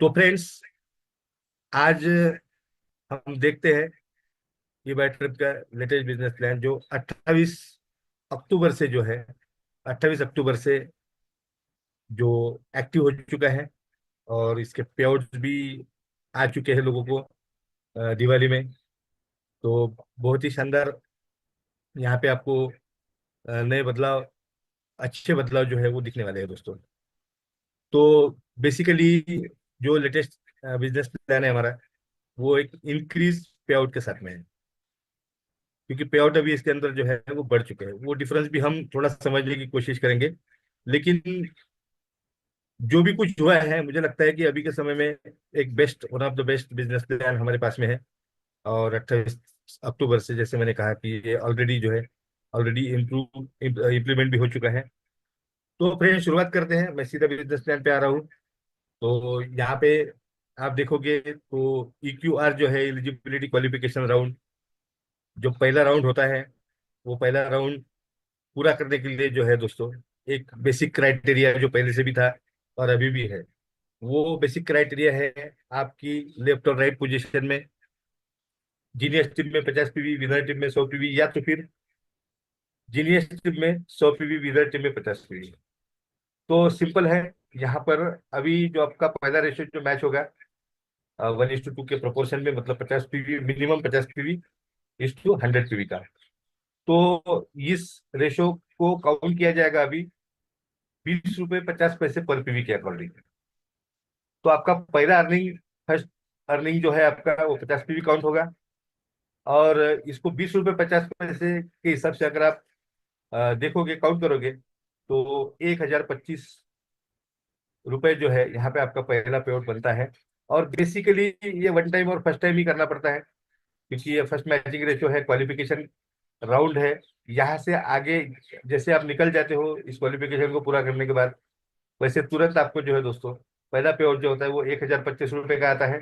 तो फ्रेंड्स, आज हम देखते हैं कि बाय ट्रिप का लेटेस्ट बिजनेस प्लान जो 28 अक्टूबर से जो है 28 अक्टूबर से जो एक्टिव हो चुका है। और इसके पेआउट्स भी आ चुके हैं लोगों को दिवाली में। तो बहुत ही शानदार यहाँ पे आपको नए बदलाव, अच्छे बदलाव जो है वो दिखने वाले हैं दोस्तों। तो बेसिकली जो लेटेस्ट बिजनेस प्लान है हमारा, वो एक इंक्रीज पे आउट के साथ में है। क्योंकि पे आउट अभी इसके अंदर जो है वो बढ़ चुके हैं, वो डिफरेंस भी हम थोड़ा समझने की कोशिश करेंगे। लेकिन जो भी कुछ हुआ है, मुझे लगता है कि अभी के समय में एक best, one of the best business plan हमारे पास में है। और 28 अक्टूबर से, जैसे मैंने कहा कि ये ऑलरेडी जो है ऑलरेडी इम्प्रूव इम्प्लीमेंट भी हो चुका है। तो फ्रेंड, शुरुआत करते हैं। मैं सीधा बिजनेस प्लान पे आ रहा हूँ। तो यहाँ पे आप देखोगे तो EQR जो है, एलिजिबिलिटी क्वालिफिकेशन राउंड, जो पहला राउंड होता है, वो पहला राउंड पूरा करने के लिए जो है दोस्तों, एक बेसिक क्राइटेरिया जो पहले से भी था और अभी भी है, वो बेसिक क्राइटेरिया है आपकी लेफ्ट और राइट पोजीशन में, जीनियस टीम में 50 PV, विनर टीम में 100 PV, या तो फिर जीनियस टीम में 100 PV, विनर टीम में 50 PV। तो सिंपल है। यहाँ पर अभी जो आपका पहला रेशियो जो मैच होगा 1:2 के प्रोपोर्शन में, मतलब 50 PV, minimum 50 PV is to 100 PV का। तो इस रेशो को काउंट किया जाएगा अभी 20 रुपये 50 पैसे पर PV के अकॉर्डिंग। तो आपका पहला अर्निंग, फर्स्ट अर्निंग जो है आपका, वो 50 PV काउंट होगा। और इसको 20 रुपये 50 पैसे के हिसाब से अगर आप देखोगे, काउंट करोगे, तो 1025 रुपये जो है यहाँ पे आपका पहला पेआउट बनता है। और बेसिकली ये वन टाइम और फर्स्ट टाइम ही करना पड़ता है, क्योंकि ये फर्स्ट मैचिंग रेशियो है, क्वालिफिकेशन राउंड है। यहाँ से आगे जैसे आप निकल जाते हो इस क्वालिफिकेशन को पूरा करने के बाद, वैसे तुरंत आपको जो है दोस्तों, पहला पे आउट जो होता है वो 1025 रुपये का आता है,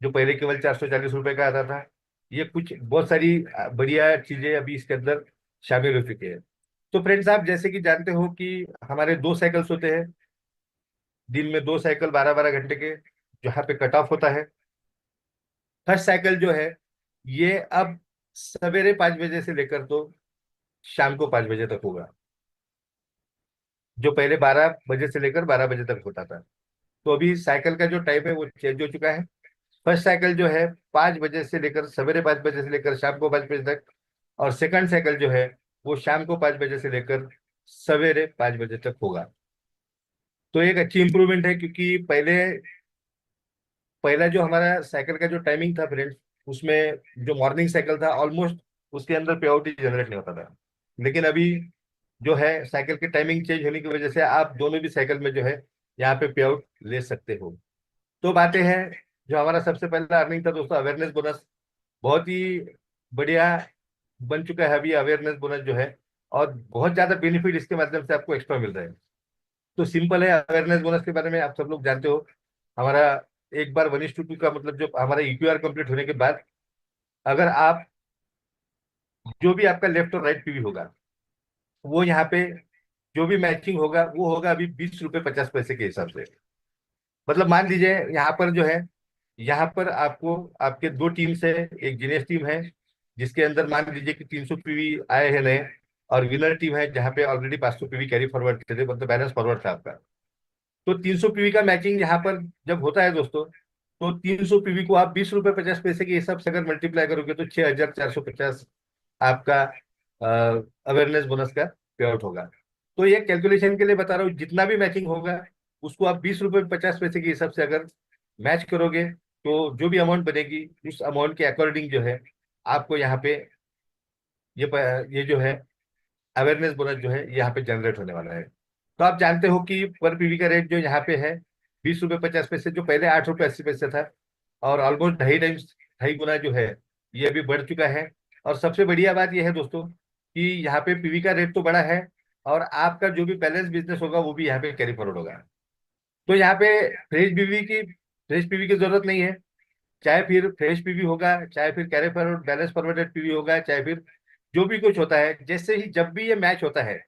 जो पहले केवल 440 रुपये का आता था। ये कुछ बहुत सारी बढ़िया चीजें अभी इसके अंदर शामिल हो चुकी है। तो फ्रेंड्स, आप जैसे कि जानते हो कि हमारे 2 साइकिल्स होते हैं, दिन में 2 साइकिल 12-12 घंटे के, जहाँ पे कट ऑफ होता है। फर्स्ट साइकिल जो है, ये अब सवेरे 5 बजे से लेकर तो शाम को 5 बजे तक होगा। जो पहले 12 बजे से लेकर 12 बजे तक होता था। तो अभी साइकिल का जो टाइम है वो चेंज हो चुका है। फर्स्ट साइकिल जो है 5 बजे से लेकर, सवेरे 5 बजे से लेकर शाम को 5 बजे तक। और सेकंड साइकिल जो है वो शाम को 5 बजे से लेकर सवेरे 5 बजे तक होगा। तो एक अच्छी इंप्रूवमेंट है, क्योंकि पहले, पहला जो हमारा साइकिल का जो टाइमिंग था फ्रेंड्स, उसमें जो मॉर्निंग साइकिल था, ऑलमोस्ट उसके अंदर पे आउट ही जनरेट नहीं होता था। लेकिन अभी जो है साइकिल की टाइमिंग चेंज होने की वजह से आप दोनों भी साइकिल में जो है यहाँ पे पे आउट ले सकते हो। तो बातें हैं, जो हमारा सबसे पहला अर्निंग था दोस्तों, अवेयरनेस बोनस। बहुत ही बढ़िया बन चुका है अभी अवेयरनेस बोनस जो है। और बहुत ज्यादा बेनिफिट इसके माध्यम से आपको एक्स्ट्रा मिल रहे हैं। तो सिंपल है, अवेयरनेस बोनस के बारे में आप सब लोग जानते हो। हमारा एक बार 1:2 का मतलब, जो हमारा EQR कंप्लीट होने के बाद, अगर आप जो भी आपका लेफ्ट और राइट PV होगा, वो यहाँ पे जो भी मैचिंग होगा वो होगा अभी 20 रुपये 50 पैसे के हिसाब से। मतलब मान लीजिए यहाँ पर जो है, यहाँ पर आपको आपके दो टीम से, एक जीनियस टीम है जिसके अंदर मान लीजिए कि 300 PV आए हैं नए, और विनर टीम है जहाँ पे ऑलरेडी 500 PV कैरी फॉरवर्ड थे, मतलब बैलेंस फॉरवर्ड था आपका। तो 300 PV का मैचिंग यहाँ पर जब होता है दोस्तों, तो 300 PV को आप 20 रुपये 50 पैसे के हिसाब से अगर मल्टीप्लाई करोगे तो 6450 आपका अवेयरनेस बोनस का पे आउट होगा। तो ये कैलकुलेशन के लिए बता रहा हूँ, जितना भी मैचिंग होगा उसको आप 20 रुपये 50 पैसे के हिसाब से अगर मैच करोगे, तो जो भी अमाउंट बनेगी उस अमाउंट के अकॉर्डिंग जो है आपको यहाँ पे ये जो है अवेयरनेस बोनस जो है यहाँ पे जनरेट होने वाला है। तो आप जानते हो कि पर PV का रेट जो यहाँ पे है 20 रुपये 50 पैसे, जो पहले 8 रुपये 80 पैसे था। और ऑलमोस्ट ढाई टाइम्स, ढाई गुना जो है ये अभी बढ़ चुका है। और सबसे बढ़िया बात यह है दोस्तों कि यहाँ पे PV का रेट तो बड़ा है, और आपका जो भी बैलेंस बिजनेस होगा वो भी यहाँ पे कैरी फॉरवर्ड होगा। तो यहाँ पे फ्रेश पीवी की जरूरत नहीं है। चाहे फिर फ्रेश पीवी होगा, चाहे फिर carry forward balance forwarded PV होगा, चाहे फिर जो भी कुछ होता है, जैसे ही जब भी ये मैच होता है,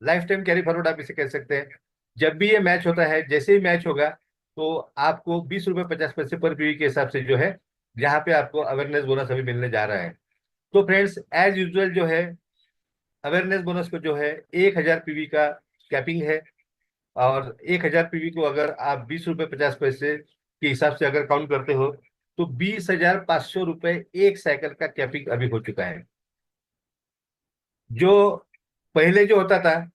लाइफ टाइम कैरी फॉरवर्ड आप इसे कह सकते हैं। जब भी ये मैच होता है, जैसे ही मैच होगा, तो आपको 20 रुपये 50 पैसे पर पीवी के हिसाब से जो है यहाँ पे आपको अवेयरनेस बोनस अभी मिलने जा रहा है। तो फ्रेंड्स एज यूजुअल जो है अवेयरनेस बोनस को जो है 1,000 पीवी का कैपिंग है। और 1,000 पीवी को अगर आप 20 रुपये 50 पैसे के हिसाब से अगर काउंट करते हो तो 20,500 रुपये एक साइकिल का कैपिंग अभी हो चुका है। जो पहले जो होता था,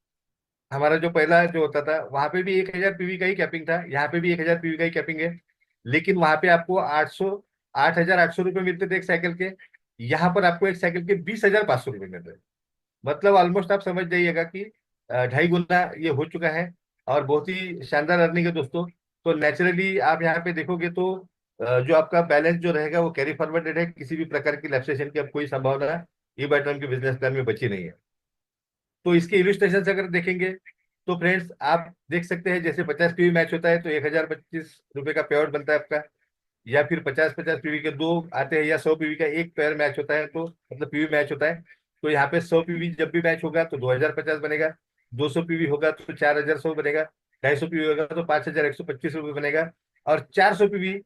हमारा जो पहला जो होता था वहां पे भी 1,000 पीवी का ही कैपिंग था, यहाँ पे भी 1,000 पीवी का ही कैपिंग है। लेकिन वहां पे आपको 8,800 रुपये मिलते थे एक साइकिल के। यहाँ पर आपको एक साइकिल के 20,500 रुपये मिल रहे हैं। मतलब ऑलमोस्ट आप समझ जाइएगा कि 2.5 गुना ये हो चुका है। और बहुत ही शानदार अर्निंग है दोस्तों। तो नेचुरली आप यहाँ पे देखोगे तो जो आपका बैलेंस जो रहेगा वो कैरी फॉरवर्डेड है, किसी भी प्रकार की लैप्सेशन की अब कोई संभावना ई बाय टर्म के बिजनेस प्लान में बची नहीं है। तो इसके इलस्ट्रेशन अगर देखेंगे तो फ्रेंड्स आप देख सकते हैं, जैसे 50 पीवी मैच होता है तो 1,025 रुपये का पे आउट बनता है आपका। या फिर 50-50 पीवी के दो आते हैं, या 100 पीवी का एक पेयर मैच होता है, तो मतलब पीवी मैच होता है। तो यहाँ पे 100 पीवी जब भी मैच होगा तो 2,050 बनेगा। 200 पीवी होगा तो 4,100 बनेगा। 250 पीवी होगा तो 5,125 रुपये बनेगा। और 400 पीवी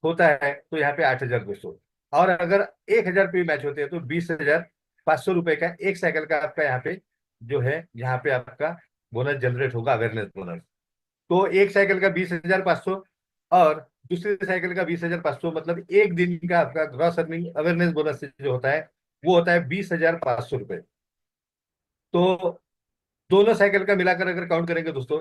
होता है तो यहाँ पे 8,200। और अगर 1,000 पीवी मैच होते हैं तो 20,500 रुपये का एक साइकिल का आपका यहाँ पे जो है यहाँ पे आपका बोनस जनरेट होगा, अवेयरनेस बोनस। तो एक साइकिल का 20,500 और दूसरी साइकिल का 20,500, मतलब एक दिन का आपका ग्रॉस अर्निंग अवेयरनेस बोनस से जो होता है वो होता है 20,500 रुपये। तो दोनों साइकिल का मिलाकर अगर काउंट करेंगे दोस्तों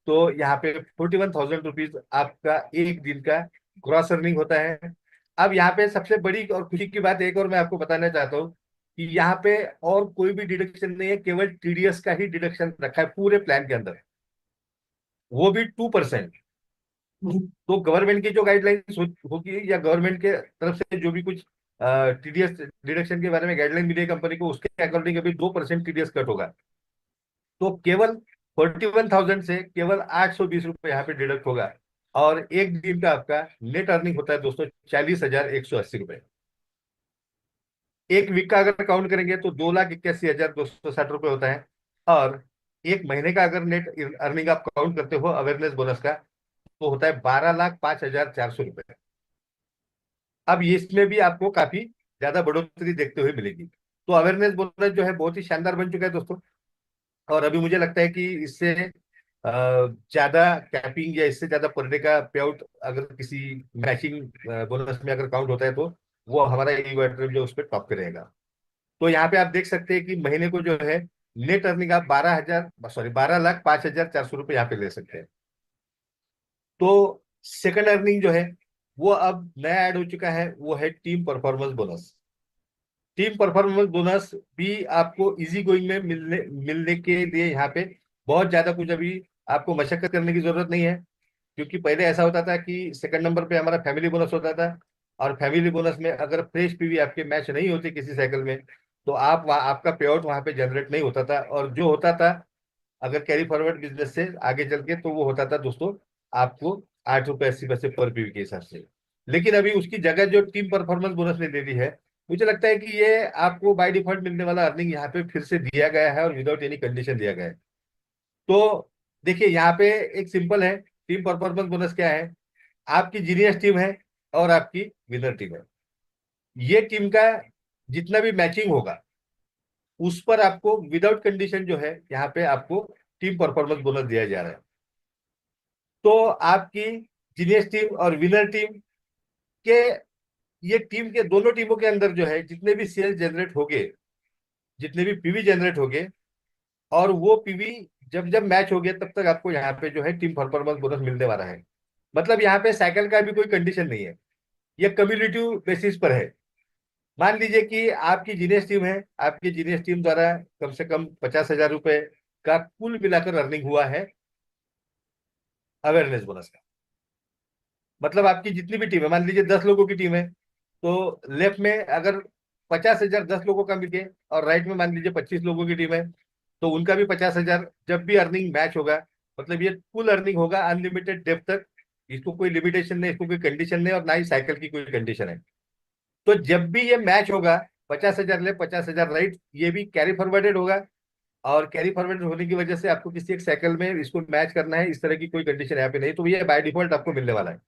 तो यहाँ पे 41,000 रुपीज आपका एक दिन का ग्रॉस अर्निंग होता है। अब यहाँ पे सबसे बड़ी और खुशी की बात एक और मैं आपको बताना चाहता हूँ कि यहाँ पे और कोई भी डिडक्शन नहीं है, केवल टीडीएस का ही डिडक्शन रखा है पूरे प्लान के अंदर, वो भी 2%। तो गवर्नमेंट की जो गाइडलाइंस होगी या गवर्नमेंट के तरफ से जो भी कुछ टीडीएस डिडक्शन के बारे में गाइडलाइन मिली है कंपनी को, उसके अकॉर्डिंग अभी 2% टीडीएस कट होगा। तो केवल 41,000 से केवल 820 रुपये यहाँ पे डिडक्ट होगा। और एक दिन का आपका नेट अर्निंग होता है दोस्तों 40,180 रुपये। एक वीक का अगर काउंट करेंगे तो 2,81,260 रुपये होता है। और एक महीने का अगर नेट अर्निंग आप काउंट करते हो अवेयरनेस बोनस का तो होता है 12,05,400 रुपये। अब ये इसमें भी आपको काफी ज्यादा बढ़ोतरी देखते हुए मिलेगी। तो अवेयरनेस बोनस जो है बहुत ही शानदार बन चुका है दोस्तों। और अभी मुझे लगता है कि इससे ज्यादा कैपिंग या इससे ज्यादा पर डे का पे आउट अगर किसी मैचिंग बोनस में अगर काउंट होता है तो वो हमारा ई जो उस पर टॉप पे रहेगा। तो यहाँ पे आप देख सकते हैं कि महीने को जो है नेट अर्निंग आप 12,05,400 रुपये यहाँ पे ले सकते हैं। तो सेकंड अर्निंग जो है वो अब नया ऐड हो चुका है, वो है team performance bonus. Team performance bonus भी आपको इजी गोइंग में मिलने मिलने के लिए यहाँ पे बहुत ज्यादा कुछ अभी आपको मशक्कत करने की जरूरत नहीं है। क्योंकि पहले ऐसा होता था कि सेकंड नंबर पे हमारा फैमिली बोनस होता था। और फैमिली बोनस में अगर फ्रेश पीवी आपके मैच नहीं होते किसी साइकिल में तो आप वहाँ आपका पे आउट वहां पे जनरेट नहीं होता था। और जो होता था अगर कैरी फॉरवर्ड बिजनेस से आगे चल के तो वो होता था दोस्तों आपको 8 रुपये 80 पैसे पर पीवी के हिसाब से। लेकिन अभी उसकी जगह जो टीम परफॉर्मेंस बोनस ने ले ली है, मुझे लगता है कि ये आपको बाय डिफॉल्ट मिलने वाला अर्निंग यहाँ पे फिर से दिया गया है और विदाउट एनी कंडीशन दिया गया है। तो देखिए यहाँ पे एक सिंपल है, टीम परफॉर्मेंस बोनस क्या है। आपकी जीनियस टीम है और आपकी विनर टीम है। ये टीम का जितना भी मैचिंग होगा उस पर आपको विदाउट कंडीशन जो है यहाँ पे आपको टीम परफॉर्मेंस बोनस दिया जा रहा है। तो आपकी जीनियस टीम और विनर टीम के ये टीम के दोनों टीमों के अंदर जो है जितने भी सेल्स जनरेट होंगे, जितने भी पीवी जनरेट होंगे, और वो पीवी जब जब मैच हो गया तब तक आपको यहाँ पे जो है टीम परफॉर्मेंस बोनस मिलने वाला है। मतलब यहाँ पे साइकिल का भी कोई कंडीशन नहीं है, ये कम्युलेटिव बेसिस पर है। मान लीजिए कि आपकी जीनियस टीम है, आपकी जीनियस टीम द्वारा कम से कम 50,000 रुपए का कुल मिलाकर अर्निंग हुआ है अवेयरनेस बोनस का। मतलब आपकी जितनी भी टीम है, मान लीजिए 10 लोगों की टीम है, तो लेफ्ट में अगर 50,000 10 लोगों का मिलके और राइट में मान लीजिए 25 लोगों की टीम है तो उनका भी 50,000 जब भी अर्निंग मैच होगा, मतलब ये कुल अर्निंग होगा अनलिमिटेड डेप तक। इसको कोई लिमिटेशन नहीं, इसको कोई कंडीशन नहीं और ना ही साइकिल की कोई कंडीशन है। तो जब भी ये मैच होगा 50,000 ले 50,000 राइट, ये भी कैरी फॉरवर्डेड होगा। और कैरी फॉरवर्ड होने की वजह से आपको किसी एक साइकिल में इसको मैच करना है, इस तरह की कोई कंडीशन यहाँ पे नहीं, तो ये बाय डिफॉल्ट आपको मिलने वाला है।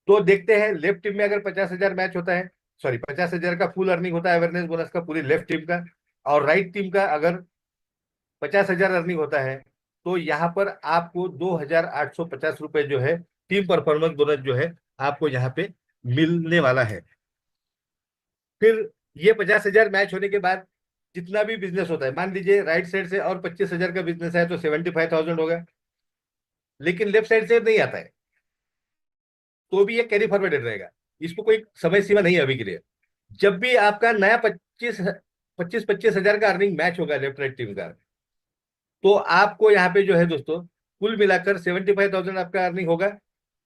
तो देखते हैं लेफ्ट टीम में अगर 50,000 मैच होता है, सॉरी 50,000 का फुल अर्निंग होता है अवेयरनेस बोनस का पूरी लेफ्ट टीम का, और राइट टीम का अगर 50,000 अर्निंग होता है, तो यहाँ पर आपको 2,850 रुपए जो है टीम परफॉर्मेंस बोनस जो है आपको यहाँ पे मिलने वाला है। फिर ये 50,000 मैच होने के बाद जितना भी बिजनेस होता है, मान लीजिए राइट साइड से और 25,000 का बिजनेस है तो 75,000 होगा, लेकिन लेफ्ट साइड से नहीं आता है तो भी ये कैरी फॉरवर्डेड रहेगा। इसको कोई समय सीमा नहीं है अभी के लिए। जब भी आपका नया 25,000 का अर्निंग मैच होगा लेफ्ट राइट टीम का, तो आपको यहाँ पे जो है दोस्तों कुल मिलाकर 75,000 आपका अर्निंग होगा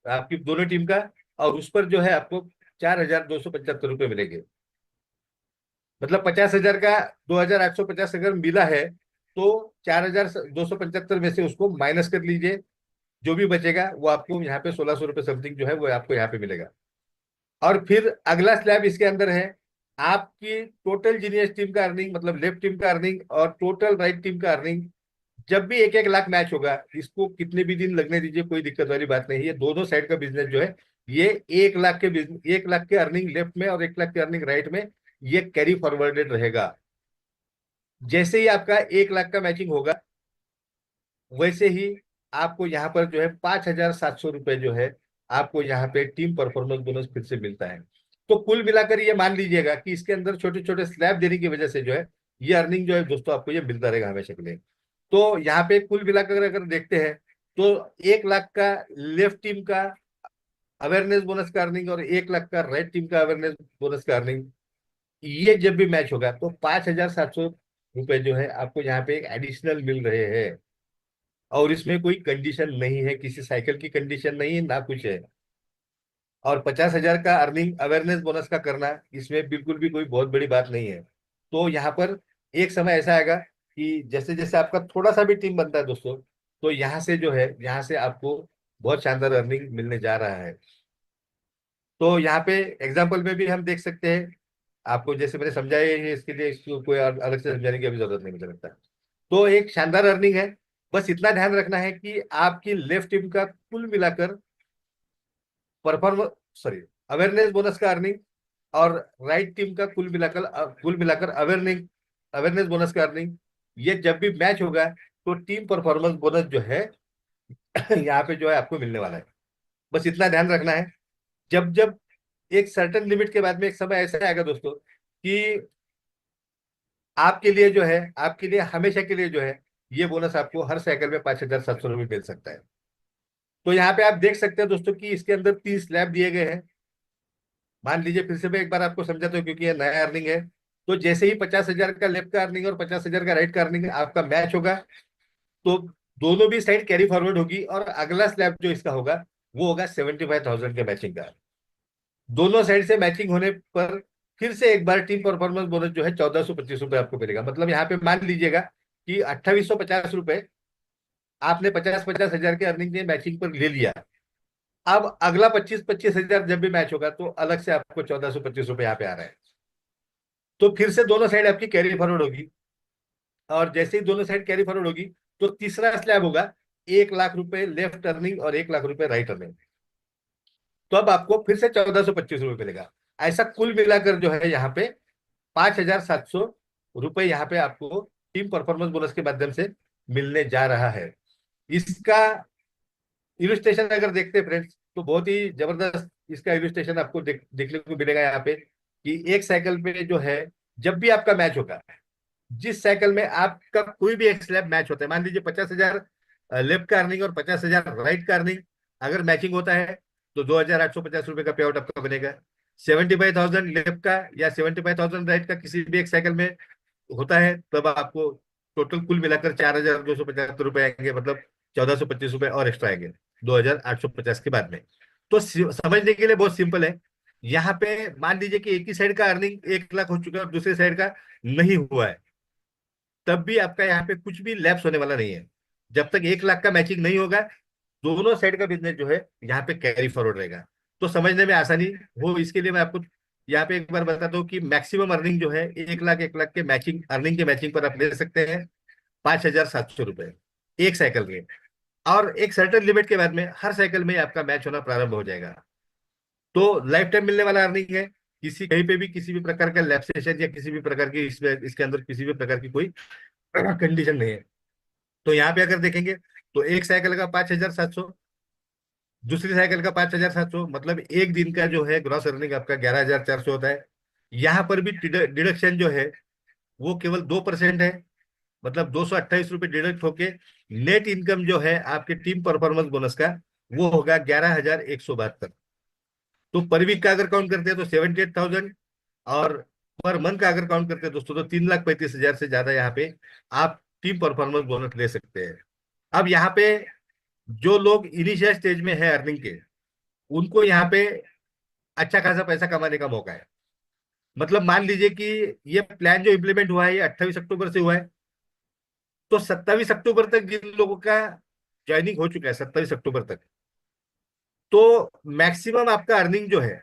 आपकी दोनों टीम का, और उस पर जो है आपको 4,275 रुपये मिलेंगे। मतलब 50,000 का 2,850 अगर मिला है तो 4,275 में से उसको माइनस कर लीजिए, जो भी बचेगा वो आपको यहाँ पे 1,600 रुपये समथिंग जो है वो आपको यहाँ पे मिलेगा। और फिर अगला स्लैब इसके अंदर है आपकी टोटल जीनियस टीम का अर्निंग, मतलब लेफ्ट टीम का अर्निंग और टोटल राइट टीम का अर्निंग। जब भी 1-1 लाख मैच होगा, इसको कितने भी दिन लगने दीजिए, कोई दिक्कत वाली बात नहीं है। दोनों साइड का बिजनेस जो है ये 1 लाख के बिजनेस, 1 लाख के अर्निंग लेफ्ट में और 1 लाख के अर्निंग राइट में, ये कैरी फॉरवर्डेड रहेगा। जैसे ही आपका 1 लाख का मैचिंग होगा, वैसे ही आपको यहाँ पर जो है 5,700 रुपये जो है आपको यहाँ पे टीम परफॉर्मेंस बोनस फिर से मिलता है। तो कुल मिलाकर ये मान लीजिएगा कि इसके अंदर छोटे छोटे स्लैब देने की वजह से जो है ये अर्निंग जो है दोस्तों आपको ये मिलता रहेगा हमेशा के लिए। तो यहाँ पे कुल मिलाकर अगर देखते हैं तो 1 लाख का लेफ्ट टीम का अवेयरनेस बोनस का अर्निंग और 1 लाख का राइट टीम का अवेयरनेस बोनस का अर्निंग, ये जब भी मैच होगा तो 5,700 रुपये जो है आपको यहाँ पे एक एडिशनल मिल रहे हैं। और इसमें कोई कंडीशन नहीं है, किसी साइकिल की कंडीशन नहीं है ना कुछ है। और 50,000 का अर्निंग अवेयरनेस बोनस का करना, इसमें बिल्कुल भी कोई बहुत बड़ी बात नहीं है। तो यहाँ पर एक समय ऐसा आएगा कि जैसे जैसे आपका थोड़ा सा भी टीम बनता है दोस्तों, तो यहाँ से जो है यहाँ से आपको बहुत शानदार अर्निंग मिलने जा रहा है। तो यहाँ पे एग्जाम्पल में भी हम देख सकते हैं, आपको जैसे मैंने समझाया है, इसके लिए इसको कोई अलग से समझाने की अभी जरूरत नहीं मुझे लगता। तो एक शानदार अर्निंग है। बस इतना ध्यान रखना है कि आपकी लेफ्ट टीम का कुल मिलाकर परफॉर्म सॉरी अवेयरनेस बोनस का अर्निंग और राइट टीम का कुल मिलाकर अवेयरनेस बोनस का अर्निंग, ये जब भी मैच होगा तो टीम परफॉर्मेंस बोनस जो है यहाँ पे जो है आपको मिलने वाला है। बस इतना ध्यान रखना है। जब जब एक सर्टेन लिमिट के बाद में एक समय ऐसा आएगा दोस्तों कि आपके लिए जो है, आपके लिए हमेशा के लिए जो है ये बोनस आपको हर साइकिल में 5,700 रुपये मिल सकता है। तो यहाँ पे आप देख सकते हैं दोस्तों कि इसके अंदर 3 स्लैब दिए गए हैं। मान लीजिए फिर से मैं एक बार आपको समझाता हूँ क्योंकि ये नया अर्निंग है। तो जैसे ही 50,000 का लेफ्ट का अर्निंग और 50,000 का राइट का अर्निंग आपका मैच होगा, तो दोनों भी साइड कैरी फॉरवर्ड होगी, और अगला स्लैब जो इसका होगा वो होगा 75,000 के मैचिंग का। दोनों साइड से मैचिंग होने पर फिर से एक बार टीम परफॉर्मेंस बोनस जो है 1,425 रुपये आपको मिलेगा। मतलब यहाँ पे मान लीजिएगा कि 2,850 रुपये आपने 50-50 हजार के अर्निंग के मैचिंग पर ले लिया। अब अगला 25-25 हजार जब भी मैच होगा तो अलग से आपको 1,425 रुपये यहाँ पे आ रहा है। तो फिर से दोनों साइड आपकी कैरी फॉरवर्ड होगी, और जैसे ही दोनों साइड कैरी फॉरवर्ड होगी तो तीसरा स्लैब होगा 1 लाख रुपए लेफ्ट अर्निंग और 1 लाख रुपए राइट अर्निंग। तो अब आपको फिर से 1,425 रुपये मिलेगा। ऐसा कुल मिलाकर जो है यहाँ पे 5,700 रुपये यहाँ पे आपको टीम परफॉर्मेंस बोनस के माध्यम से मिलने जा रहा है। इसका इलस्ट्रेशन अगर देखते हैं फ्रेंड्स तो बहुत ही जबरदस्त इसका इलस्ट्रेशन आपको देखने को मिलेगा यहाँ पे कि एक साइकिल पे जो है जब भी आपका मैच होगा, जिस साइकिल में आपका कोई भी एक स्लैब मैच होता है, मान लीजिए 50,000 लेफ्ट का अर्निंग और 50,000 राइट का अर्निंग अगर मैचिंग होता है तो 2,850 रुपये का पे आउट आपका बनेगा। 75,000 लेफ्ट का या 75,000 राइट का किसी भी एक साइकिल में होता है तब आपको टोटल कुल मिलाकर 4,275 रुपये आएंगे, मतलब 1,425 रुपये और एक्स्ट्रा आएंगे 2,850 के बाद में। तो समझने के लिए बहुत सिंपल है। यहाँ पे मान लीजिए कि एक ही साइड का अर्निंग 1 लाख हो चुका है और दूसरे साइड का नहीं हुआ है, तब भी आपका यहाँ पे कुछ भी लैप्स होने वाला नहीं है। जब तक 1 लाख का मैचिंग नहीं होगा दोनों साइड का बिजनेस जो है यहाँ पे कैरी फॉरवर्ड रहेगा। तो समझने में आसानी हो इसके लिए मैं आपको यहाँ पे एक बार बताता हूँ कि मैक्सिमम अर्निंग जो है 1 लाख के मैचिंग अर्निंग के मैचिंग पर आप ले सकते हैं। ₹5,700 एक साइकिल के। और एक सर्टेन लिमिट के बाद में हर साइकिल में आपका मैच होना प्रारंभ हो जाएगा। तो लाइफ टाइम मिलने वाला अर्निंग है। किसी कहीं पे भी किसी भी प्रकार का लैप्सेशन या किसी भी प्रकार की इसमें इसके अंदर किसी भी प्रकार की कोई कंडीशन नहीं है। तो यहाँ पे अगर देखेंगे तो एक साइकिल का 5,700, दूसरी साइकिल का 5,700, मतलब एक दिन का जो है ग्रॉस अर्निंग आपका 11,400 होता है। यहाँ पर भी डिडक्शन जो है वो केवल 2% है, मतलब ₹228 डिडक्ट होके नेट इनकम जो है आपके टीम परफॉर्मेंस बोनस का वो होगा 11,172। तो पर वीक का अगर काउंट करते हैं तो 78,000, और पर मंथ का अगर काउंट करते हैं दोस्तों तो 3,35,000 से ज्यादा यहाँ पे आप टीम परफॉर्मेंस बोनस ले सकते हैं। अब यहाँ पे जो लोग इनिशियल स्टेज में है अर्निंग के, उनको यहाँ पे अच्छा खासा पैसा कमाने का मौका है। मतलब मान लीजिए कि ये प्लान जो इम्प्लीमेंट हुआ है ये 28 अक्टूबर से हुआ है, तो 27 अक्टूबर तक जिन लोगों का ज्वाइनिंग हो चुका है 27 अक्टूबर तक, तो मैक्सिमम आपका अर्निंग जो है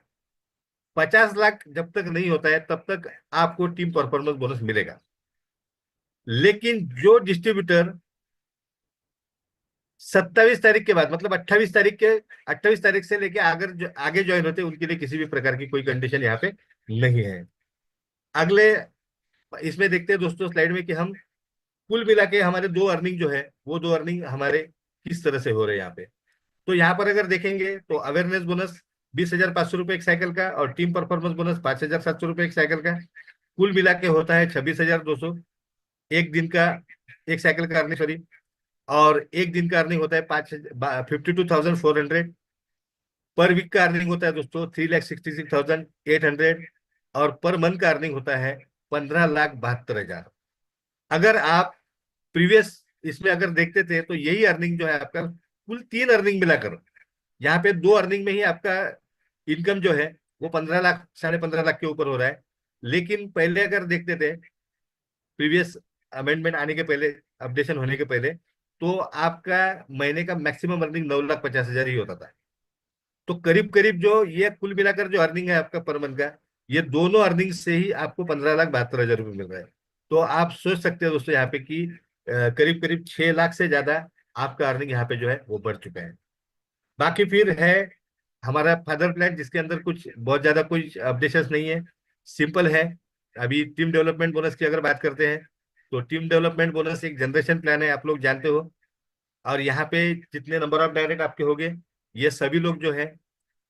50 लाख जब तक नहीं होता है तब तक आपको टीम परफॉर्मेंस बोनस मिलेगा। लेकिन जो डिस्ट्रीब्यूटर 27 तारीख के बाद, मतलब 28 तारीख से लेके अगर जो आगे ज्वाइन होते हैं उनके लिए किसी भी प्रकार की कोई कंडीशन यहाँ पे नहीं है। अगले इसमें देखते हैं दोस्तों स्लाइड में कि हम कुल मिला के हमारे दो अर्निंग जो है वो दो अर्निंग हमारे किस तरह से हो रहे हैं यहाँ पे। तो यहाँ पर अगर देखेंगे तो अवेयरनेस बोनस ₹20,500 एक साइकिल का, और टीम परफॉर्मेंस बोनस ₹5,700 एक साइकिल का, कुल मिला के होता है 26,200 एक दिन का, एक साइकिल का अर्निंग, सॉरी। और एक दिन का अर्निंग होता है 52,400। पर वीक का अर्निंग होता है दोस्तों 3,66,800, और पर मंथ का अर्निंग होता है 15,72,000। अगर आप प्रीवियस इसमें अगर देखते थे तो यही अर्निंग जो है आपका कुल तीन अर्निंग मिलाकर, यहाँ पे दो अर्निंग में ही आपका इनकम जो है वो 15 लाख, 15.5 लाख के ऊपर हो रहा है। लेकिन पहले अगर देखते थे प्रीवियस अमेंडमेंट आने के पहले, अपडेशन होने के पहले, तो आपका महीने का मैक्सिमम अर्निंग 9,50,000 ही होता था। तो करीब करीब जो ये कुल मिलाकर जो अर्निंग है आपका पर मंथ का, ये दोनों अर्निंग से ही आपको 15,72,000 रुपये मिल रहा है। तो आप सोच सकते हो दोस्तों यहाँ पे कि करीब करीब 6 लाख से ज्यादा आपका अर्निंग यहाँ पे जो है वो बढ़ चुका है। बाकी फिर है हमारा फादर प्लान, जिसके अंदर कुछ बहुत ज्यादा कुछ अपडेशन नहीं है, सिंपल है। अभी टीम डेवलपमेंट बोनस की अगर बात करते हैं तो टीम डेवलपमेंट बोनस एक जनरेशन प्लान है, आप लोग जानते हो। और यहाँ पे जितने नंबर ऑफ डायरेक्ट आपके होंगे, ये सभी लोग जो है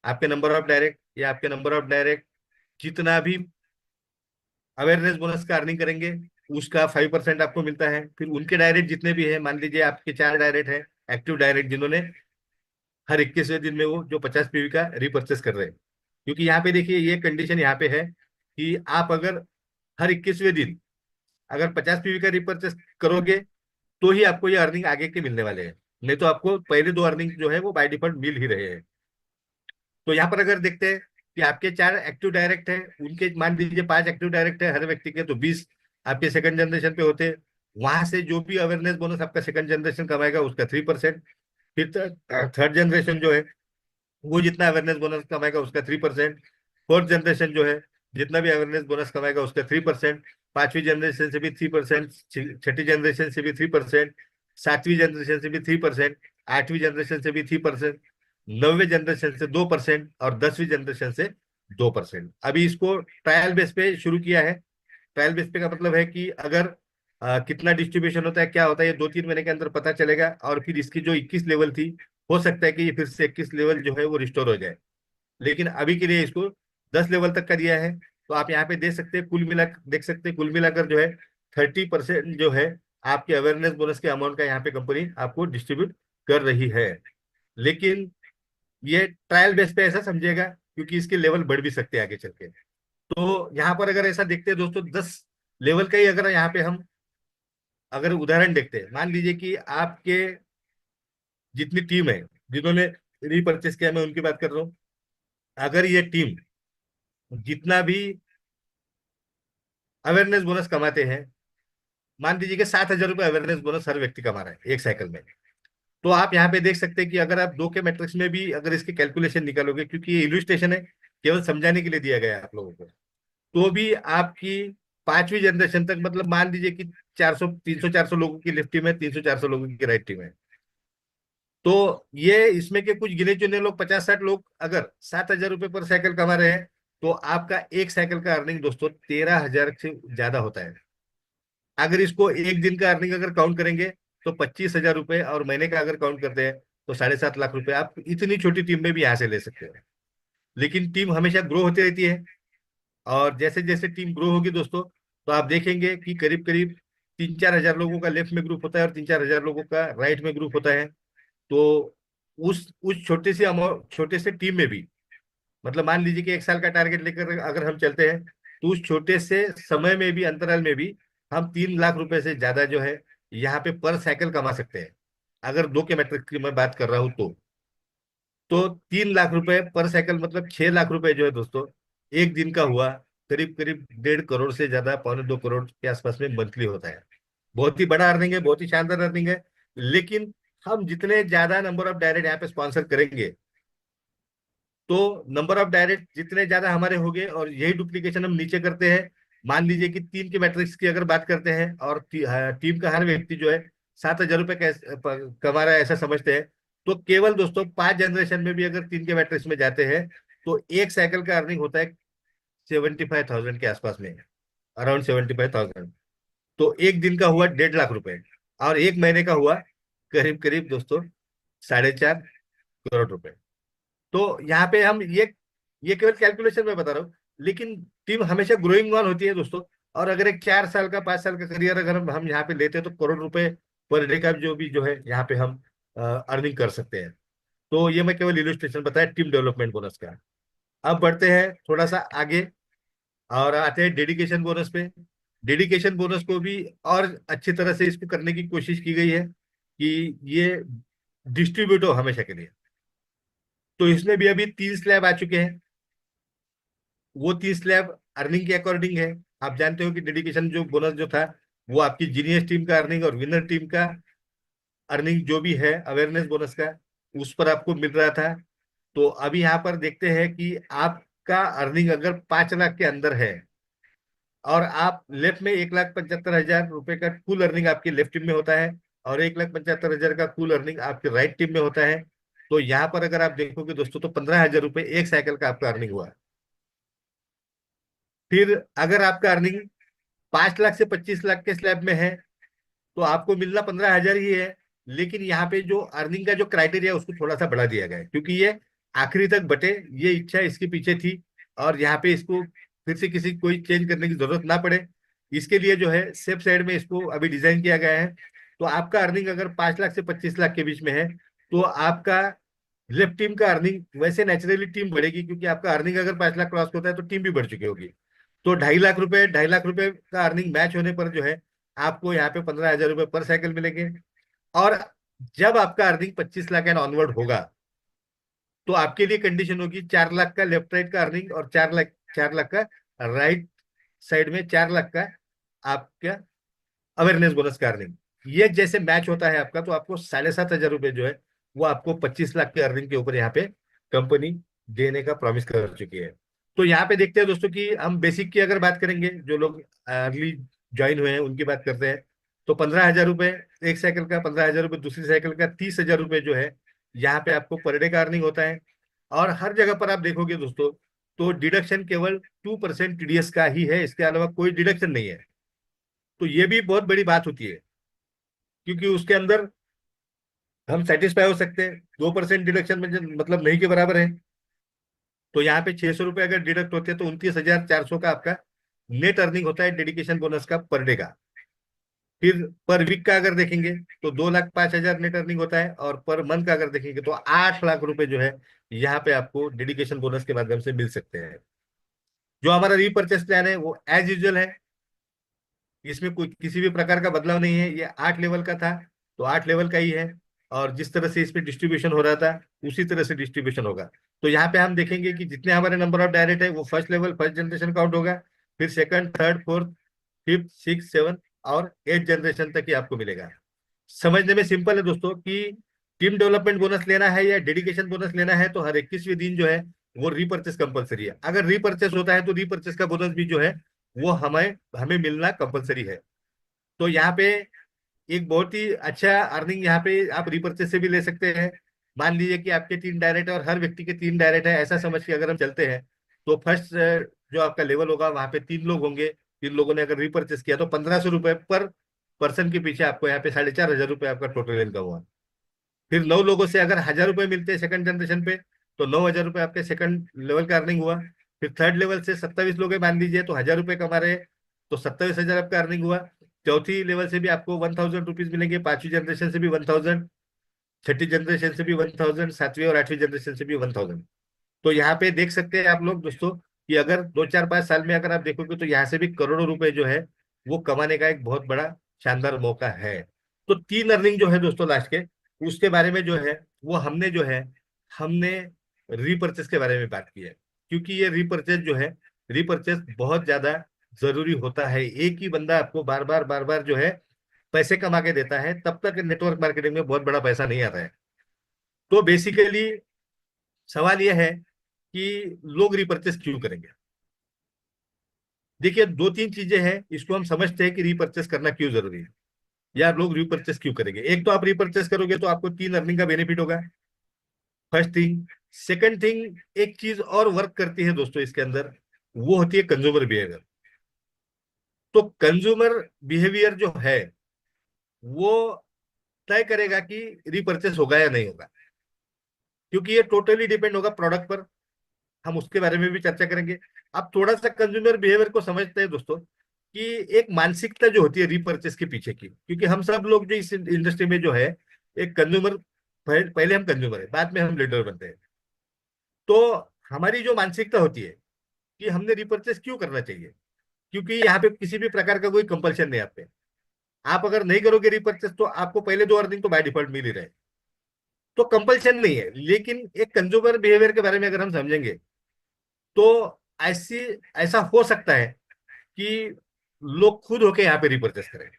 आपके नंबर ऑफ डायरेक्ट या आपके नंबर ऑफ डायरेक्ट जितना भी अवेयरनेस बोनस का अर्निंग करेंगे उसका 5% आपको मिलता है। फिर उनके डायरेक्ट जितने भी है, मान लीजिए आपके 4 डायरेक्ट है एक्टिव डायरेक्ट, जिन्होंने हर 21वें दिन में वो जो 50 पीवी का रिपर्चेस कर रहे हैं। क्योंकि यहाँ पे देखिए ये कंडीशन यहाँ पे है कि आप अगर हर 21वें दिन अगर 50 पीवी का रिपर्चेस करोगे तो ही आपको ये अर्निंग आगे के मिलने वाले हैं, नहीं तो आपको पहले दो अर्निंग जो है वो बाय डिफॉल्ट मिल ही रहे हैं। तो यहाँ पर अगर देखते हैं कि आपके 4 एक्टिव डायरेक्ट है, उनके मान लीजिए 5 एक्टिव डायरेक्ट है हर व्यक्ति के, तो 20 आपके सेकंड जनरेशन पे होते हैं। वहां से जो भी अवेयरनेस बोनस आपका सेकंड जनरेशन कमाएगा उसका 3%। फिर थर्ड जनरेशन जो है वो जितना अवेयरनेस बोनस कमाएगा उसका 3%। फोर्थ जनरेशन जो है जितना भी अवेयरनेस बोनस कमाएगा उसका 3%। पांचवी जनरेशन से भी 3%, छठी जनरेशन से भी 3%, सातवीं जनरेशन से भी 3%, आठवीं जनरेशन से भी 3%, नौवीं जनरेशन से 2%, और 10वीं जनरेशन से 2%। अभी इसको ट्रायल बेस पे शुरू किया है। ट्रायल बेस पे का मतलब है कि अगर कितना डिस्ट्रीब्यूशन होता है क्या होता है ये 2-3 महीने के अंदर पता चलेगा, और फिर इसकी जो 21 लेवल थी हो सकता है कि ये फिर से 21 लेवल जो है वो रिस्टोर हो जाए। लेकिन अभी के लिए इसको 10 लेवल तक का दिया है। तो आप यहाँ पे देख सकते हैं कुल मिला देख सकते हैं कुल मिलाकर जो है 30% जो है आपके अवेयरनेस बोनस के अमाउंट का यहाँ पे कंपनी आपको डिस्ट्रीब्यूट कर रही है। लेकिन ये ट्रायल बेस पे ऐसा समझिएगा क्योंकि इसके लेवल बढ़ भी सकते हैं आगे चल के। तो यहाँ पर अगर ऐसा देखते हैं दोस्तों 10 लेवल का ही अगर यहाँ पे हम अगर उदाहरण देखते हैं, मान लीजिए कि आपके जितनी टीम है जिन्होंने रीपरचेस किया, मैं उनकी बात कर रहा हूँ। अगर ये टीम जितना भी अवेयरनेस बोनस कमाते हैं, मान लीजिए कि ₹7,000 अवेयरनेस बोनस हर व्यक्ति कमा रहा है एक साइकिल में, तो आप यहाँ पे देख सकते हैं कि अगर आप दो के मैट्रिक्स में भी अगर इसकी कैलकुलेशन निकालोगे, क्योंकि ये इलुस्ट्रेशन है केवल समझाने के लिए दिया गया है आप लोगों को, तो भी आपकी पांचवी जनरेशन तक, मतलब मान लीजिए कि 400 300 400 लोगों की लेफ्ट टीम है, 300 400 लोगों की राइट टीम है। तो ये इसमें के कुछ गिने चुने लोग, 50 60 लोग अगर 7,000 रुपये पर साइकिल कमा रहे हैं, तो आपका एक साइकिल का अर्निंग दोस्तों 13,000 से ज्यादा होता है। अगर इसको एक दिन का अर्निंग अगर काउंट करेंगे तो 25,000 रुपये, और महीने का अगर काउंट करते हैं तो 7.5 लाख रुपए आप इतनी छोटी टीम में भी यहाँ से ले सकते हैं। लेकिन टीम हमेशा ग्रो होती रहती है, और जैसे जैसे टीम ग्रो होगी दोस्तों, तो आप देखेंगे कि करीब करीब 3 4 हजार लोगों का लेफ्ट में ग्रुप होता है और 3 4 हजार लोगों का राइट में ग्रुप होता है। तो उस छोटे से अमाउंट, छोटे से टीम में भी, मतलब मान लीजिए कि 1 साल का टारगेट लेकर अगर हम चलते हैं, तो उस छोटे से समय में भी, अंतराल में भी, हम 3 लाख रुपए से ज्यादा जो है यहाँ पे पर साइकिल कमा सकते हैं। अगर 2 के मैट्रिक की मैं बात कर रहा हूँ तो 3 लाख रुपए पर साइकिल मतलब 6 लाख रुपए जो है दोस्तों, एक दिन का हुआ, करीब करीब 1.5 करोड़ से ज्यादा, 1.25 करोड़ के आसपास में मंथली होता है। बहुत ही बड़ा अर्निंग है, बहुत ही शानदार अर्निंग है। लेकिन हम जितने ज्यादा नंबर ऑफ डायरेक्ट यहाँ पे स्पॉन्सर करेंगे, तो नंबर ऑफ डायरेक्ट जितने ज्यादा हमारे होंगे, और यही डुप्लीकेशन हम नीचे करते हैं। मान लीजिए कि 3 के मैट्रिक्स की अगर बात करते हैं, और टीम का हर व्यक्ति जो है 7,000 रुपये कमा रहा है ऐसा समझते हैं, तो केवल दोस्तों 5 जनरेशन में भी अगर 3 के मैट्रिक्स में जाते हैं, तो एक साइकिल का अर्निंग होता है 75,000 के आसपास में, अराउंड 75,000। तो एक दिन का हुआ 1.5 लाख रुपए, और एक महीने का हुआ करीब करीब दोस्तों 4.5 करोड़ रुपए। तो यहाँ पे हम ये केवल कैलकुलेशन में बता रहा हूँ, लेकिन टीम हमेशा ग्रोइंग ऑन होती है दोस्तों। और अगर एक 4 साल का 5 साल का करियर अगर हम यहाँ पे लेते हैं, तो करोड़ रुपए पर डे का जो है यहाँ पे हम अर्निंग कर सकते हैं। तो ये मैं केवल इलस्ट्रेशन बताया टीम डेवलपमेंट बोनस का। अब बढ़ते हैं थोड़ा सा आगे, और आते हैं डेडिकेशन बोनस पे। डेडिकेशन बोनस को भी और अच्छी तरह से इसको करने की कोशिश की गई है कि ये डिस्ट्रीब्यूट हो हमेशा के लिए। तो इसमें भी अभी 3 स्लैब आ चुके हैं। वो 30 स्लैब अर्निंग के अकॉर्डिंग है। आप जानते हो कि डेडिकेशन जो बोनस जो था, वो आपकी जीनियस टीम का अर्निंग और विनर टीम का अर्निंग जो भी है अवेयरनेस बोनस का, उस पर आपको मिल रहा था। तो अभी यहाँ पर देखते हैं कि आपका अर्निंग अगर 5 लाख के अंदर है, और आप लेफ्ट में 1,75,000 रुपए का कुल अर्निंग आपकी लेफ्ट टीम में होता है, और 1,75,000 का कुल अर्निंग आपके राइट टीम में होता है, तो यहाँ पर अगर आप देखोगे दोस्तों, तो 15,000 रुपये एक साइकिल का आपका अर्निंग हुआ। फिर अगर आपका अर्निंग 5 लाख से 25 लाख के स्लैब में है, तो आपको मिलना 15,000 ही है। लेकिन यहाँ पे जो अर्निंग का जो क्राइटेरिया उसको थोड़ा सा बढ़ा दिया गया है, क्योंकि ये आखिरी तक बटे, ये इच्छा इसके पीछे थी। और यहाँ पे इसको फिर से किसी कोई चेंज करने की जरूरत ना पड़े, इसके लिए जो है सेफ साइड में इसको अभी डिजाइन किया गया है। तो आपका अर्निंग अगर 5 लाख से 25 लाख के बीच में है, तो आपका लेफ्ट टीम का अर्निंग, वैसे नेचुरली टीम बढ़ेगी, क्योंकि आपका अर्निंग अगर 5 लाख क्रॉस होता है तो टीम भी बढ़ चुकी होगी। तो 2.5 लाख रुपए, 2.5 लाख रुपए का अर्निंग मैच होने पर जो है आपको यहाँ पे 15,000 रुपये पर साइकिल मिलेंगे। और जब आपका अर्निंग 25 लाख एंड ऑनवर्ड होगा, तो आपके लिए कंडीशन होगी 4 लाख का लेफ्ट राइट का अर्निंग, और 4 लाख का राइट साइड में 4 लाख का आपका अवेयरनेस बोनस का अर्निंग। ये जैसे मैच होता है आपका, तो आपको 7,500 रुपये जो है वो आपको 25 लाख के अर्निंग के ऊपर यहाँ पे कंपनी देने का प्रॉमिस कर चुकी है। तो यहाँ पे देखते हैं दोस्तों कि हम बेसिक की अगर बात करेंगे, जो लोग अर्ली ज्वाइन हुए हैं उनकी बात करते हैं, तो 15,000 रुपये एक साइकिल का, 15,000 रुपये दूसरी साइकिल का, 30,000 रुपये जो है यहाँ पे आपको पर डे का अर्निंग होता है। और हर जगह पर आप देखोगे दोस्तों, तो डिडक्शन केवल 2% टीडीएस का ही है, इसके अलावा कोई डिडक्शन नहीं है। तो ये भी बहुत बड़ी बात होती है, क्योंकि उसके अंदर हम सेटिस्फाई हो सकते हैं। 2% डिडक्शन में मतलब नहीं के बराबर है। तो यहाँ पे 600 रुपये अगर डिडक्ट होते हैं, तो 29,400 का आपका नेट अर्निंग होता है डेडिकेशन बोनस का पर डे का। फिर पर वीक का अगर देखेंगे, तो 2,05,000 नेट अर्निंग होता है, और पर मंथ का अगर देखेंगे तो 8 लाख रुपए जो है यहाँ पे आपको डेडिकेशन बोनस के माध्यम से मिल सकते हैं। जो हमारा रीपर्चेस प्लान है वो एज यूजल है, इसमें कोई किसी भी प्रकार का बदलाव नहीं है। ये 8 लेवल का था, तो 8 लेवल का ही है, और जिस तरह से इसमें डिस्ट्रीब्यूशन हो रहा था उसी तरह से डिस्ट्रीब्यूशन होगा। तो यहाँ पे हम देखेंगे कि जितने हमारे नंबर ऑफ डायरेक्ट है, वो first level, first generation count होगा, फिर second, third, fourth, fifth, six, seven और 8 जनरेशन तक ही आपको मिलेगा। समझने में सिंपल है दोस्तों कि टीम डेवलपमेंट बोनस लेना है या डेडिकेशन बोनस लेना है, तो हर 21वें दिन जो है वो रीपर्चेस कंपलसरी है। अगर रीपर्चेस होता है, तो रीपर्चेस का बोनस भी जो है वो हमें हमें मिलना कंपलसरी है। तो यहाँ पे एक बहुत ही अच्छा अर्निंग यहाँ पे आप रिपर्चेस से भी ले सकते हैं। मान लीजिए कि आपके 3 डायरेक्ट है और हर व्यक्ति के 3 डायरेक्ट है, ऐसा समझ के अगर हम चलते हैं, तो फर्स्ट जो आपका लेवल होगा वहां पे 3 लोग होंगे। 3 लोगों ने अगर रिपर्चेस किया तो 1500 रुपए पर पर्सन के पीछे आपको यहाँ पे 4500 रुपये आपका टोटल इनकम हुआ। फिर 9 लोगों से अगर 1000 रुपये मिलते हैं सेकंड जनरेशन पे, तो 9000 रुपये आपके सेकंड लेवल का अर्निंग हुआ। फिर थर्ड लेवल से 27 लोग हैं मान लीजिए, तो 1000 रुपये कमा रहे हैं, तो 27,000 आपका अर्निंग हुआ। चौथी लेवल से भी आपको 1000 रुपीज मिलेंगे, पांचवी जनरेशन से भी 1000, छठी जनरेशन से भी 1000, सातवीं और आठवीं जनरेशन से भी 1000। तो यहाँ पे देख सकते हैं आप लोग दोस्तों कि अगर 2 4 5 साल में अगर आप देखोगे तो यहाँ से भी करोड़ों रुपए जो है वो कमाने का एक बहुत बड़ा शानदार मौका है। तो 3 अर्निंग जो है दोस्तों लास्ट के, उसके बारे में जो है वो हमने रीपर्चेस के बारे में बात की है। क्योंकि ये रीपर्चेस जो है, रीपर्चेस बहुत ज्यादा जरूरी होता है। एक ही बंदा आपको बार बार जो है पैसे कमा के देता है, तब तक नेटवर्क मार्केटिंग में बहुत बड़ा पैसा नहीं आता है। तो बेसिकली सवाल यह है कि लोग रिपर्चेस क्यों करेंगे। देखिए, 2 3 चीजें हैं, इसको हम समझते हैं कि रिपर्चेस करना क्यों जरूरी है, या लोग रिपर्चेस क्यों करेंगे। एक तो आप रिपर्चेस करोगे तो आपको 3 अर्निंग का बेनिफिट होगा, फर्स्ट थिंग। सेकंड थिंग, एक चीज और वर्क करती है दोस्तों इसके अंदर, वो होती है कंज्यूमर बिहेवियर। तो कंज्यूमर बिहेवियर जो है वो तय करेगा कि रिपर्चेस होगा या नहीं होगा, क्योंकि ये टोटली डिपेंड होगा प्रोडक्ट पर। हम उसके बारे में भी चर्चा करेंगे। अब थोड़ा सा कंज्यूमर बिहेवियर को समझते हैं दोस्तों, कि एक मानसिकता जो होती है रीपरचेस के पीछे की, क्योंकि हम सब लोग जो इस इंडस्ट्री में जो है एक कंज्यूमर, पहले हम कंज्यूमर है, बाद में हम लीडर बनते हैं। तो हमारी जो मानसिकता होती है कि हमने रिपर्चेस क्यों करना चाहिए, क्योंकि यहाँ पे किसी भी प्रकार का कोई कंपल्शन नहीं आप पे। आप अगर नहीं करोगे रिपर्चेस तो आपको पहले 2 अर्निंग तो बाय डिफॉल्ट मिल ही रहे, तो कंपल्शन नहीं है। लेकिन एक कंज्यूमर बिहेवियर के बारे में अगर हम समझेंगे तो ऐसी ऐसा हो सकता है कि लोग खुद होके यहाँ पे रिपर्चेस करें।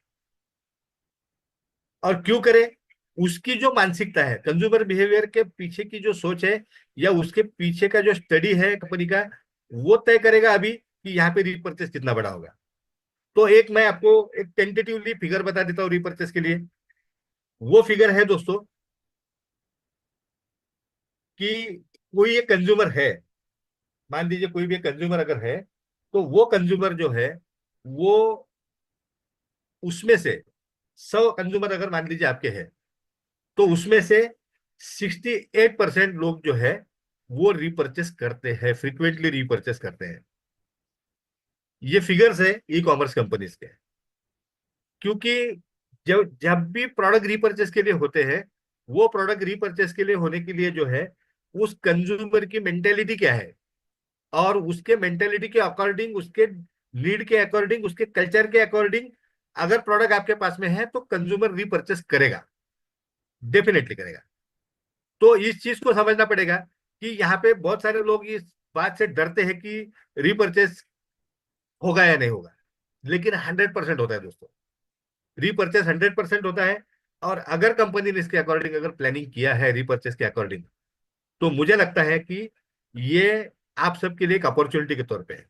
और क्यों करें, उसकी जो मानसिकता है, कंज्यूमर बिहेवियर के पीछे की जो सोच है, या उसके पीछे का जो स्टडी है कंपनी का, वो तय करेगा अभी कि यहाँ पे रिपर्चेस कितना बड़ा होगा। तो एक मैं आपको एक टेंटेटिवली फिगर बता देता हूँ रिपर्चेस के लिए। वो फिगर है दोस्तों कि कोई एक कंज्यूमर है, मान लीजिए कोई भी कंज्यूमर अगर है, तो वो कंज्यूमर जो है वो, उसमें से 100 कंज्यूमर अगर मान लीजिए आपके हैं, तो उसमें से 68% लोग जो है वो रिपर्चेस करते हैं, फ्रीक्वेंटली रिपर्चेस करते हैं। ये फिगर्स है ई कॉमर्स कंपनीज के। क्योंकि जब जब भी प्रोडक्ट रिपर्चेस के लिए होते हैं, वो प्रोडक्ट रिपर्चेस के लिए होने के लिए जो है उस कंज्यूमर की मेंटेलिटी क्या है, और उसके मेंटेलिटी के अकॉर्डिंग, उसके नीड के अकॉर्डिंग, उसके कल्चर के अकॉर्डिंग अगर प्रोडक्ट आपके पास में है तो कंज्यूमर रिपर्चेस करेगा, डेफिनेटली करेगा। तो इस चीज को समझना पड़ेगा कि यहाँ पे बहुत सारे लोग इस बात से डरते हैं कि रिपर्चेस होगा या नहीं होगा, लेकिन 100% होता है दोस्तों। रिपर्चेस 100% होता है। और अगर कंपनी ने इसके अकॉर्डिंग अगर प्लानिंग किया है रिपर्चेस के अकॉर्डिंग, तो मुझे लगता है कि ये आप सबके लिए एक अपॉर्चुनिटी के तौर पे है।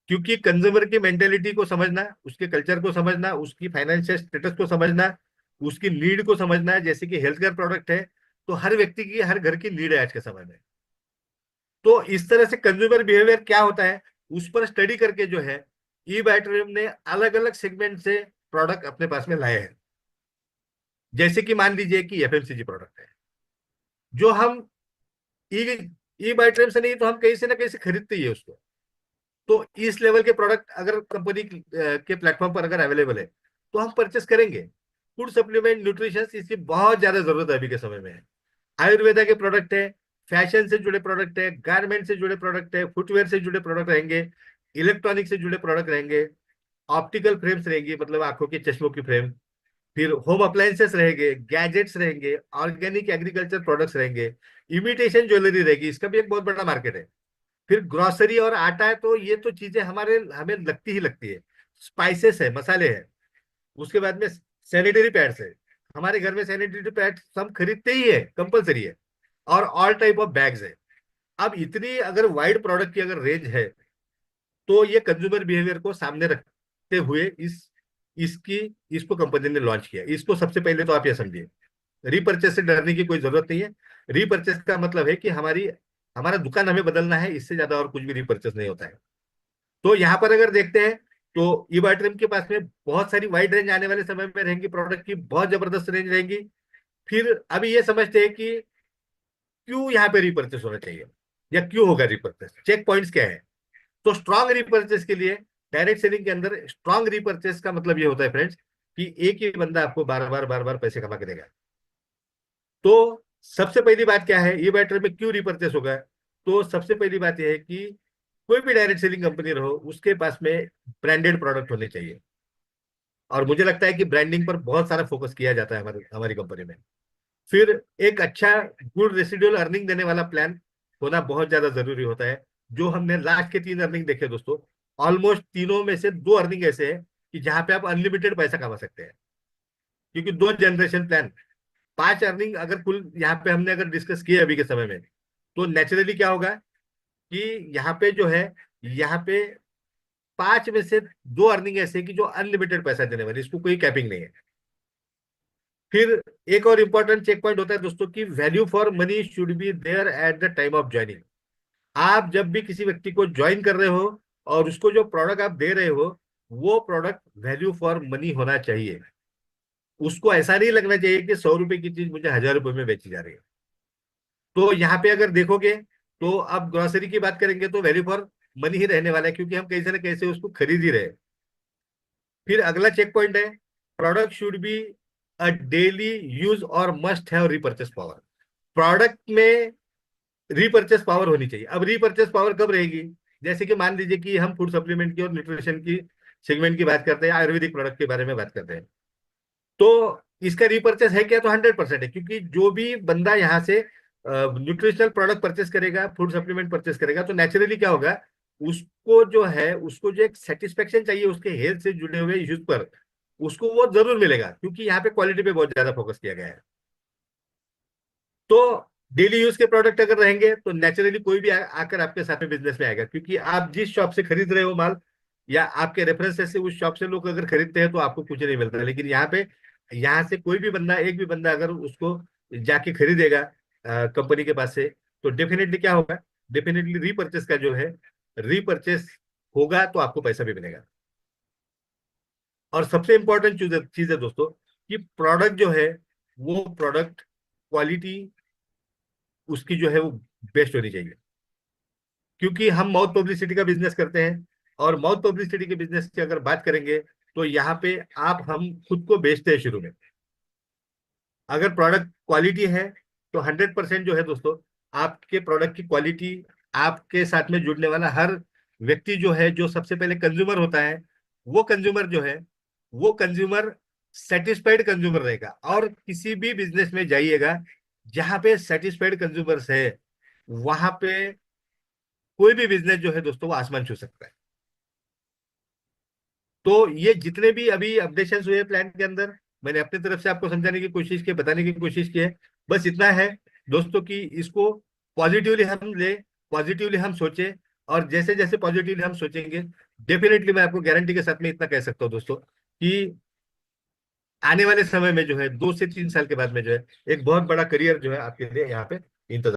क्योंकि कंज्यूमर की मेंटेलिटी को समझना, उसके कल्चर को समझना, उसकी फाइनेंशियल स्टेटस को समझना, उसकी नीड को समझना है। जैसे कि हेल्थ केयर प्रोडक्ट है, तो हर व्यक्ति की, हर घर की नीड है आज के समय में। तो इस तरह से कंज्यूमर बिहेवियर क्या होता है उस पर स्टडी करके जो है ई बैटरियम ने अलग अलग सेगमेंट से प्रोडक्ट अपने पास में लाए हैं। जैसे कि मान लीजिए कि एफएमसीजी प्रोडक्ट है, जो हम ई ई बैटरियम से नहीं तो हम कहीं से ना कहीं से खरीदते ही है उसको। तो इस लेवल के प्रोडक्ट अगर कंपनी के प्लेटफॉर्म पर अगर अवेलेबल है तो हम परचेस करेंगे। फूड सप्लीमेंट, न्यूट्रिशन, इसकी बहुत ज्यादा जरूरत है अभी के समय में। आयुर्वेदा के प्रोडक्ट है, फैशन से जुड़े प्रोडक्ट है, गारमेंट से जुड़े प्रोडक्ट है, फुटवेयर से जुड़े प्रोडक्ट रहेंगे, इलेक्ट्रॉनिक से जुड़े प्रोडक्ट रहेंगे, ऑप्टिकल फ्रेम्स रहेंगी, मतलब आंखों के चश्मों की फ्रेम, फिर होम अप्लायंसेस रहेंगे, गैजेट्स रहेंगे, ऑर्गेनिक एग्रीकल्चर प्रोडक्ट्स रहेंगे, इमिटेशन ज्वेलरी रहेगी, इसका भी एक बहुत बड़ा मार्केट है। फिर ग्रोसरी और आटा है, तो ये तो चीजें हमारे हमें लगती ही लगती है। स्पाइसेस है, मसाले हैं, उसके बाद में सैनिटरी पैड्स है, हमारे घर में सैनिटरी पैड्स हम खरीदते ही है, कंपलसरी है। और ऑल टाइप ऑफ बैग्स है। अब इतनी अगर वाइड प्रोडक्ट की अगर रेंज है, तो ये कंज्यूमर बिहेवियर को सामने रखते हुए इस इसकी इसको कंपनी ने लॉन्च किया। इसको सबसे पहले तो आप ये समझिए, रीपर्चेस से डरने की कोई जरूरत नहीं है। रीपर्चेस का मतलब है कि हमारा दुकान हमें बदलना है, इससे ज्यादा और कुछ भी रीपर्चेस नहीं होता है। तो यहाँ पर अगर देखते हैं तो ई ट्रिम के पास में बहुत सारी वाइड रेंज आने वाले समय में रहेंगी, प्रोडक्ट की बहुत जबरदस्त रेंज रहेंगी। फिर अभी ये समझते हैं कि क्यों यहाँ पे रिपर्चेस होना चाहिए या क्यों होगा रिपर्चेस, चेक पॉइंट्स क्या है। तो स्ट्रांग रिपर्चेस के लिए, डायरेक्ट सेलिंग के अंदर स्ट्रांग रिपर्चेस का मतलब ये होता है फ्रेंड्स, कि एक ही बंदा आपको बार बार पैसे कमा के देगा। तो सबसे पहली बात क्या है, ये बैटर में क्यों रिपर्चेस होगा। तो सबसे पहली बात यह है कि कोई भी डायरेक्ट सेलिंग कंपनी रहो, उसके पास में ब्रांडेड प्रोडक्ट होने चाहिए। और मुझे लगता है कि ब्रांडिंग पर बहुत सारा फोकस किया जाता है हमारी हमारी कंपनी में। फिर एक अच्छा गुड रेसिडुअल अर्निंग देने वाला प्लान होना बहुत ज्यादा जरूरी होता है। जो हमने लास्ट के 3 अर्निंग देखे दोस्तों, ऑलमोस्ट तीनों में से 2 अर्निंग ऐसे है कि जहां पे आप अनलिमिटेड पैसा कमा सकते हैं। क्योंकि 2 जनरेशन प्लान, 5 अर्निंग अगर कुल यहाँ पे हमने अगर डिस्कस किए अभी के समय में, तो नेचुरली क्या होगा कि यहाँ पे जो है, यहाँ पे 5 में से 2 अर्निंग ऐसे कि जो अनलिमिटेड पैसा देने वाली, इसको कोई कैपिंग नहीं है। फिर एक और इंपॉर्टेंट चेक पॉइंट होता है दोस्तों की value for money should be there at the time of joining. आप जब भी किसी व्यक्ति को ज्वाइन कर रहे हो और उसको जो प्रोडक्ट आप दे रहे हो, वो प्रोडक्ट वैल्यू फॉर मनी होना चाहिए। उसको ऐसा नहीं लगना चाहिए कि 100 रुपए की चीज मुझे 1000 रुपए में बेची जा रही है। तो यहाँ पे अगर देखोगे, तो अब ग्रोसरी की बात करेंगे तो वैल्यू फॉर मनी ही रहने वाला है, क्योंकि हम कैसे ना कैसे उसको खरीद ही रहे हैं। फिर अगला चेक पॉइंट है, product should be a daily use और must have repurchase power. Product में रिपर्चेस पावर होनी चाहिए। अब रिपर्चेस पावर कब रहेगी, जैसे कि मान लीजिए कि हम फूड सप्लीमेंट की और न्यूट्रिशन की सेगमेंट की बात करते हैं, आयुर्वेदिक प्रोडक्ट के बारे में बात करते हैं। तो इसका रिपर्चेस है क्या, तो 100% है। क्योंकि जो भी बंदा यहाँ से न्यूट्रिशनल प्रोडक्ट परचेस करेगा, फूड सप्लीमेंट परचेस करेगा, तो नेचुरली क्या होगा, उसको जो एक सेटिस्फेक्शन चाहिए उसके हेल्थ से जुड़े हुए इश्यूज पर, उसको वो जरूर मिलेगा, क्योंकि यहाँ पे क्वालिटी पे बहुत ज्यादा फोकस किया गया है। तो डेली यूज के प्रोडक्ट अगर रहेंगे तो नेचुरली कोई भी आकर आपके साथ में बिजनेस में आएगा, क्योंकि आप जिस शॉप से खरीद रहे हो माल, या आपके रेफरेंस से उस शॉप से लोग अगर खरीदते हैं, तो आपको कुछ नहीं मिलता। लेकिन यहाँ से कोई भी बंदा, एक भी बंदा अगर उसको जाके खरीदेगा कंपनी के पास से, तो डेफिनेटली क्या होगा, डेफिनेटली रीपर्चेस का जो है, रीपर्चेस होगा तो आपको पैसा भी मिलेगा। और सबसे इंपॉर्टेंट चीज है दोस्तों, कि प्रोडक्ट जो है, वो प्रोडक्ट क्वालिटी उसकी जो है वो बेस्ट होनी चाहिए। क्योंकि हम माउथ पब्लिसिटी का बिजनेस करते हैं, और माउथ पब्लिसिटी के बिजनेस की अगर बात करेंगे, तो यहाँ पे हम खुद को बेचते हैं शुरू में। अगर प्रोडक्ट क्वालिटी है, तो 100% जो है दोस्तों, आपके प्रोडक्ट की क्वालिटी, आपके साथ में जुड़ने वाला हर व्यक्ति जो है, जो सबसे पहले कंज्यूमर होता है, वो कंज्यूमर जो है, वो कंज्यूमर सेटिस्फाइड कंज्यूमर रहेगा। और किसी भी बिजनेस में जाइएगा, जहां पे सेटिस्फाइड कंज्यूमर्स है, वहां पे कोई भी बिजनेस जो है दोस्तों, वो आसमान छू सकता है। तो ये जितने भी अभी अपडेशन हुए प्लान के अंदर, मैंने अपनी तरफ से आपको समझाने की कोशिश की, बताने की कोशिश की है। बस इतना है दोस्तों, कि इसको पॉजिटिवली हम ले, पॉजिटिवली हम सोचे, और जैसे जैसे पॉजिटिवली हम सोचेंगे, डेफिनेटली मैं आपको गारंटी के साथ में इतना कह सकता हूँ दोस्तों, कि आने वाले समय में जो है, 2 से 3 साल के बाद में जो है, एक बहुत बड़ा करियर जो है आपके लिए यहाँ पे इंतजार